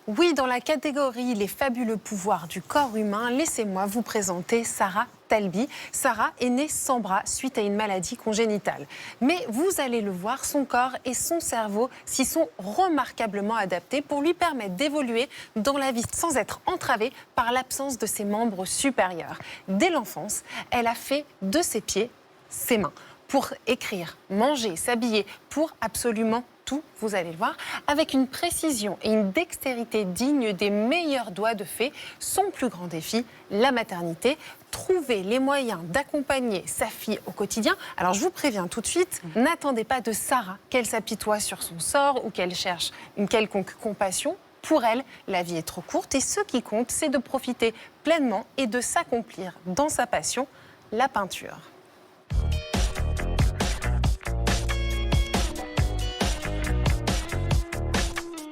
Oui, dans la catégorie Les fabuleux pouvoirs du corps humain, laissez-moi vous présenter Sarah Talbi. Sarah est née sans bras suite à une maladie congénitale. Mais vous allez le voir, son corps et son cerveau s'y sont remarquablement adaptés pour lui permettre d'évoluer dans la vie sans être entravée par l'absence de ses membres supérieurs. Dès l'enfance, elle a fait de ses pieds ses mains. Pour écrire, manger, s'habiller, pour absolument tout, vous allez le voir, avec une précision et une dextérité dignes des meilleurs doigts de fée. Son plus grand défi, la maternité, trouver les moyens d'accompagner sa fille au quotidien. Alors je vous préviens tout de suite, n'attendez pas de Sarah qu'elle s'apitoie sur son sort ou qu'elle cherche une quelconque compassion. Pour elle, la vie est trop courte et ce qui compte, c'est de profiter pleinement et de s'accomplir dans sa passion, la peinture.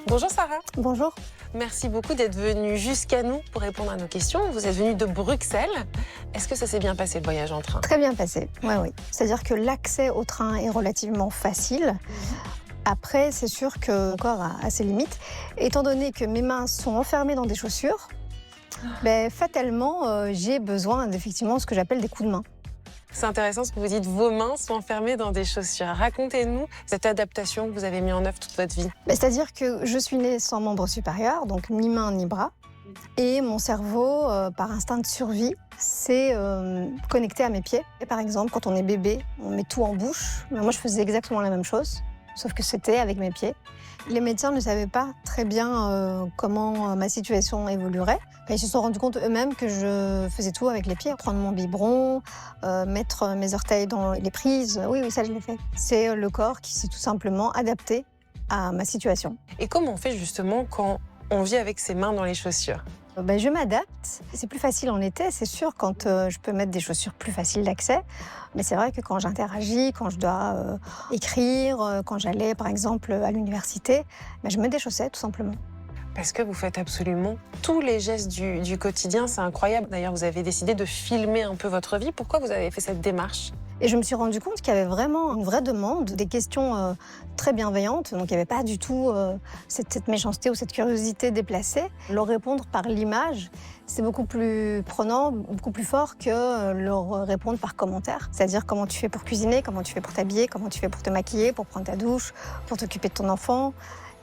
Bonjour Sarah. Bonjour. Merci beaucoup d'être venue jusqu'à nous pour répondre à nos questions. Vous êtes venue de Bruxelles. Est-ce que ça s'est bien passé le voyage en train? Très bien passé, oui. C'est-à-dire que l'accès au train est relativement facile. Après, c'est sûr que mon corps a ses limites. Étant donné que mes mains sont enfermées dans des chaussures, fatalement, j'ai besoin d'effectivement ce que j'appelle des coups de main. C'est intéressant ce que vous dites, vos mains sont enfermées dans des chaussures. Racontez-nous cette adaptation que vous avez mise en œuvre toute votre vie. C'est-à-dire que je suis née sans membre supérieur, donc ni main ni bras. Et mon cerveau, par instinct de survie, s'est connecté à mes pieds. Et par exemple, quand on est bébé, on met tout en bouche. Mais moi, je faisais exactement la même chose, sauf que c'était avec mes pieds. Les médecins ne savaient pas très bien comment ma situation évoluerait. Ils se sont rendus compte eux-mêmes que je faisais tout avec les pieds. Prendre mon biberon, mettre mes orteils dans les prises. Oui, ça, je l'ai fait. C'est le corps qui s'est tout simplement adapté à ma situation. Et comment on fait justement quand on vit avec ses mains dans les chaussures? Je m'adapte. C'est plus facile en été, c'est sûr, quand je peux mettre des chaussures plus faciles d'accès. Mais c'est vrai que quand j'interagis, quand je dois écrire, quand j'allais par exemple à l'université, je mets des chaussettes tout simplement. Parce que vous faites absolument tous les gestes du quotidien, c'est incroyable. D'ailleurs, vous avez décidé de filmer un peu votre vie. Pourquoi vous avez fait cette démarche? Et je me suis rendu compte qu'il y avait vraiment une vraie demande, des questions très bienveillantes. Donc il n'y avait pas du tout cette méchanceté ou cette curiosité déplacée. Leur répondre par l'image, c'est beaucoup plus prenant, beaucoup plus fort que leur répondre par commentaire. C'est-à-dire comment tu fais pour cuisiner, comment tu fais pour t'habiller, comment tu fais pour te maquiller, pour prendre ta douche, pour t'occuper de ton enfant.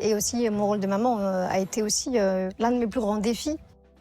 Et aussi, mon rôle de maman a été aussi l'un de mes plus grands défis.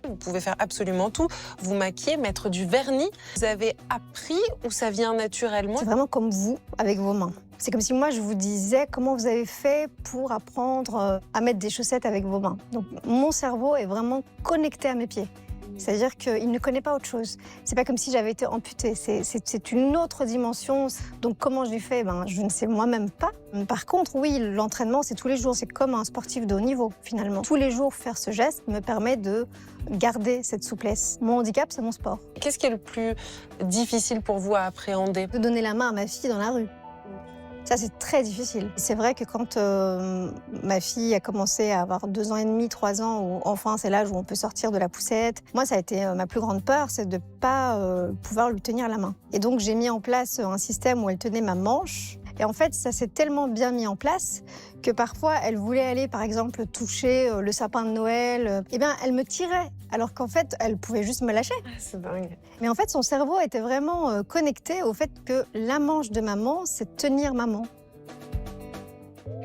Vous pouvez faire absolument tout. Vous maquiller, mettre du vernis. Vous avez appris ou ça vient naturellement? C'est vraiment comme vous, avec vos mains. C'est comme si moi, je vous disais comment vous avez fait pour apprendre à mettre des chaussettes avec vos mains. Donc, mon cerveau est vraiment connecté à mes pieds. C'est-à-dire qu'il ne connaît pas autre chose. C'est pas comme si j'avais été amputée. C'est une autre dimension. Donc comment je l'ai fait, je ne sais moi-même pas. Par contre, oui, l'entraînement, c'est tous les jours. C'est comme un sportif de haut niveau, finalement. Tous les jours, faire ce geste me permet de garder cette souplesse. Mon handicap, c'est mon sport. Qu'est-ce qui est le plus difficile pour vous à appréhender? De donner la main à ma fille dans la rue. Ça, c'est très difficile. C'est vrai que quand ma fille a commencé à avoir 2 ans et demi, 3 ans, où enfin c'est l'âge où on peut sortir de la poussette, moi, ça a été ma plus grande peur, c'est de ne pas pouvoir lui tenir la main. Et donc, j'ai mis en place un système où elle tenait ma manche. Et en fait, ça s'est tellement bien mis en place que parfois, elle voulait aller, par exemple, toucher le sapin de Noël. Elle me tirait, alors qu'en fait, elle pouvait juste me lâcher. C'est dingue. Mais en fait, son cerveau était vraiment connecté au fait que la manche de maman, c'est tenir maman.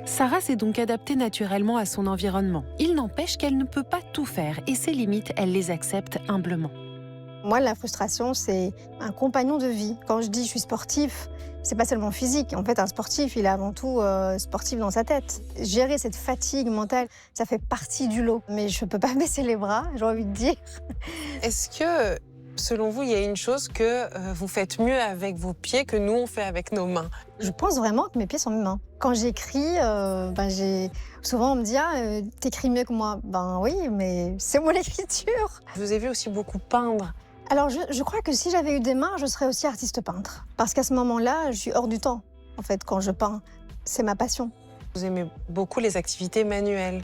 Sarah s'est donc adaptée naturellement à son environnement. Il n'empêche qu'elle ne peut pas tout faire et ses limites, elle les accepte humblement. Moi, la frustration, c'est un compagnon de vie. Quand je dis je suis sportif, c'est pas seulement physique. En fait, un sportif, il est avant tout sportif dans sa tête. Gérer cette fatigue mentale, ça fait partie du lot. Mais je peux pas baisser les bras, j'ai envie de dire. Est-ce que, selon vous, il y a une chose que vous faites mieux avec vos pieds que nous, on fait avec nos mains? Je pense vraiment que mes pieds sont mes mains. Quand j'écris, souvent on me dit « Ah, t'écris mieux que moi ». Ben oui, mais c'est mon écriture. Je vous ai vu aussi beaucoup peindre. Alors, je crois que si j'avais eu des mains, je serais aussi artiste peintre. Parce qu'à ce moment-là, je suis hors du temps, en fait, quand je peins. C'est ma passion. Vous aimez beaucoup les activités manuelles.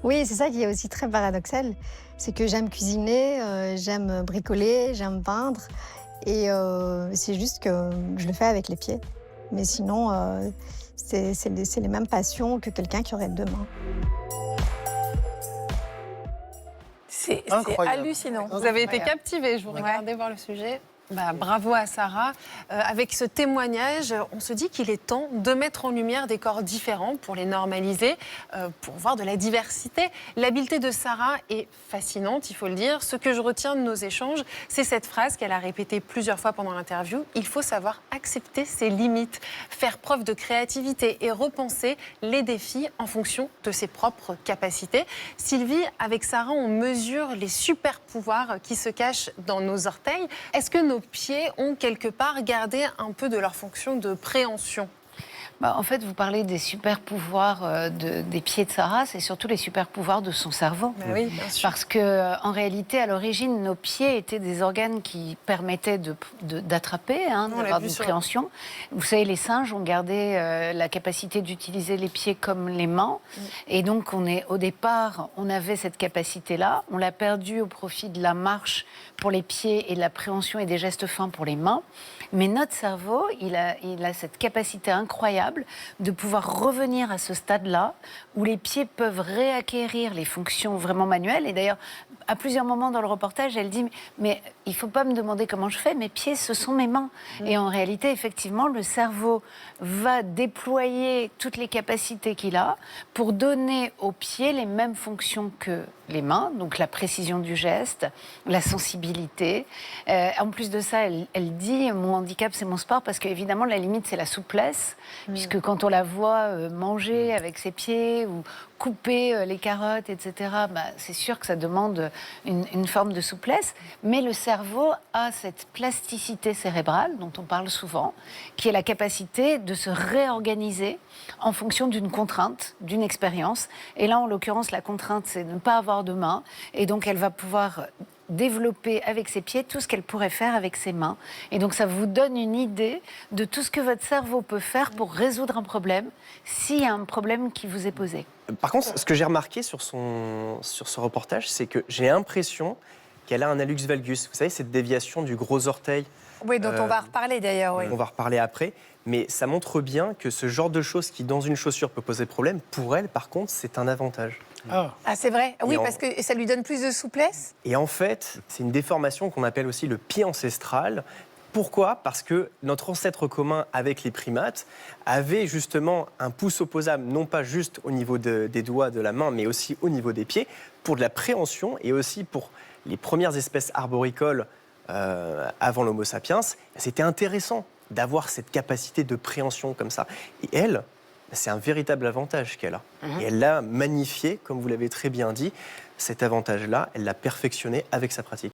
Oui, c'est ça qui est aussi très paradoxal. C'est que j'aime cuisiner, j'aime bricoler, j'aime peindre. Et c'est juste que je le fais avec les pieds. Mais sinon, c'est les mêmes passions que quelqu'un qui aurait 2 mains. C'est Incroyable. hallucinant. Vous avez été captivée, je vous regardais voir le sujet. Bravo à Sarah. Avec ce témoignage, on se dit qu'il est temps de mettre en lumière des corps différents pour les normaliser, pour voir de la diversité. L'habileté de Sarah est fascinante, il faut le dire. Ce que je retiens de nos échanges, c'est cette phrase qu'elle a répétée plusieurs fois pendant l'interview. Il faut savoir accepter ses limites, faire preuve de créativité et repenser les défis en fonction de ses propres capacités. Sylvie, avec Sarah, on mesure les super pouvoirs qui se cachent dans nos orteils. Est-ce que nos pieds ont quelque part gardé un peu de leur fonction de préhension? En fait, vous parlez des super pouvoirs des pieds de Sarah, c'est surtout les super pouvoirs de son cerveau. Oui, bien sûr. Parce que, en réalité, à l'origine, nos pieds étaient des organes qui permettaient d'attraper, d'avoir une préhension. Vous savez, les singes ont gardé la capacité d'utiliser les pieds comme les mains. Et donc, au départ, on avait cette capacité-là. On l'a perdue au profit de la marche pour les pieds et de la préhension et des gestes fins pour les mains. Mais notre cerveau, il a cette capacité incroyable de pouvoir revenir à ce stade-là où les pieds peuvent réacquérir les fonctions vraiment manuelles. Et d'ailleurs, à plusieurs moments dans le reportage, elle dit « Mais il ne faut pas me demander comment je fais, mes pieds, ce sont mes mains. » Et en réalité, effectivement, le cerveau va déployer toutes les capacités qu'il a pour donner aux pieds les mêmes fonctions que les mains, donc la précision du geste, la sensibilité. En plus de ça, elle dit « Mon handicap, c'est mon sport » parce qu'évidemment, la limite, c'est la souplesse, puisque quand on la voit manger avec ses pieds ou couper les carottes, etc., c'est sûr que ça demande une forme de souplesse. Mais le cerveau a cette plasticité cérébrale, dont on parle souvent, qui est la capacité de se réorganiser en fonction d'une contrainte, d'une expérience. Et là, en l'occurrence, la contrainte, c'est de ne pas avoir de main. Et donc, elle va pouvoir développer avec ses pieds tout ce qu'elle pourrait faire avec ses mains. Et donc, ça vous donne une idée de tout ce que votre cerveau peut faire pour résoudre un problème, s'il y a un problème qui vous est posé. Par contre, ce que j'ai remarqué sur ce reportage, c'est que j'ai l'impression qu'elle a un hallux valgus. Vous savez, cette déviation du gros orteil. Oui, dont on va reparler d'ailleurs. Oui. On va reparler après. Mais ça montre bien que ce genre de choses qui, dans une chaussure, peut poser problème, pour elle, par contre, c'est un avantage. Ah, c'est vrai. Oui, parce que ça lui donne plus de souplesse. Et en fait, c'est une déformation qu'on appelle aussi le pied ancestral. Pourquoi ? Parce que notre ancêtre commun avec les primates avait justement un pouce opposable, non pas juste au niveau des doigts de la main, mais aussi au niveau des pieds, pour de la préhension et aussi pour les premières espèces arboricoles avant l'Homo sapiens. C'était intéressant d'avoir cette capacité de préhension comme ça. Et elle, c'est un véritable avantage qu'elle a. Et elle l'a magnifié, comme vous l'avez très bien dit. Cet avantage-là, elle l'a perfectionné avec sa pratique.